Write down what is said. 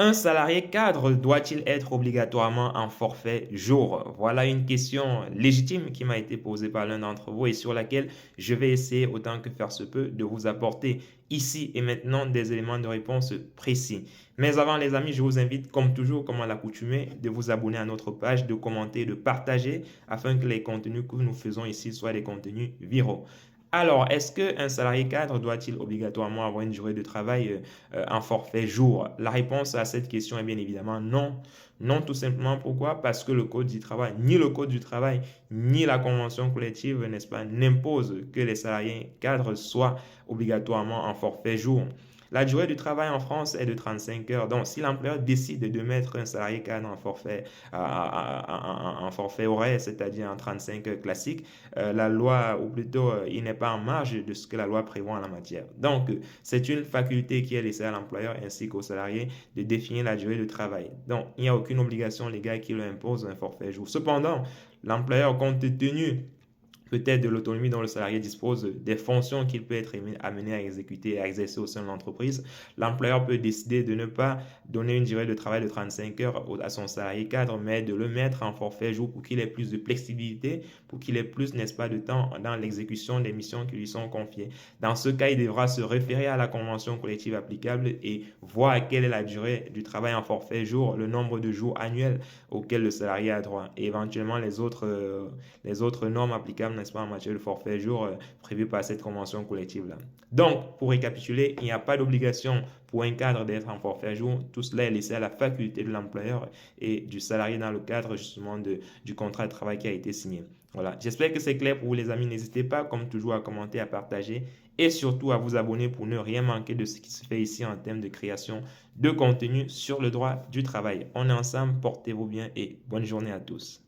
Un salarié cadre doit-il être obligatoirement en forfait jour? Voilà une question légitime qui m'a été posée par l'un d'entre vous et sur laquelle je vais essayer autant que faire se peut de vous apporter ici et maintenant des éléments de réponse précis. Mais avant les amis, je vous invite comme toujours, comme à l'accoutumée, de vous abonner à notre page, de commenter, de partager afin que les contenus que nous faisons ici soient des contenus viraux. Alors, est-ce qu'un salarié cadre doit-il obligatoirement avoir une durée de travail en forfait jour? La réponse à cette question est bien évidemment non. Non, tout simplement pourquoi? Parce que le Code du travail, ni le Code du travail, ni la convention collective, n'est-ce pas, n'impose que les salariés cadres soient obligatoirement en forfait jour. La durée du travail en France est de 35 heures. Donc, si l'employeur décide de mettre un salarié cadre en forfait horaire, c'est-à-dire en 35 heures classique, la loi, ou plutôt, il n'est pas en marge de ce que la loi prévoit en la matière. Donc, c'est une faculté qui est laissée à l'employeur ainsi qu'aux salariés de définir la durée de travail. Donc, il n'y a aucune obligation légale qui leur impose un forfait jour. Cependant, l'employeur, compte tenu peut-être de l'autonomie dont le salarié dispose, des fonctions qu'il peut être amené à exécuter et à exercer au sein de l'entreprise, l'employeur peut décider de ne pas donner une durée de travail de 35 heures à son salarié cadre, mais de le mettre en forfait jour pour qu'il ait plus de flexibilité, pour qu'il ait plus, n'est-ce pas, de temps dans l'exécution des missions qui lui sont confiées. Dans ce cas, il devra se référer à la convention collective applicable et voir quelle est la durée du travail en forfait jour, le nombre de jours annuels auxquels le salarié a droit et éventuellement les autres normes applicables, n'est-ce pas, en matière de forfait jour prévues par cette convention collective-là. Donc, pour récapituler, il n'y a pas d'obligation pour un cadre d'être en forfait jour. Tout cela est laissé à la faculté de l'employeur et du salarié dans le cadre justement du contrat de travail qui a été signé. Voilà, j'espère que c'est clair pour vous les amis. N'hésitez pas, comme toujours, à commenter, à partager et surtout à vous abonner pour ne rien manquer de ce qui se fait ici en termes de création de contenu sur le droit du travail. On est ensemble, portez-vous bien et bonne journée à tous.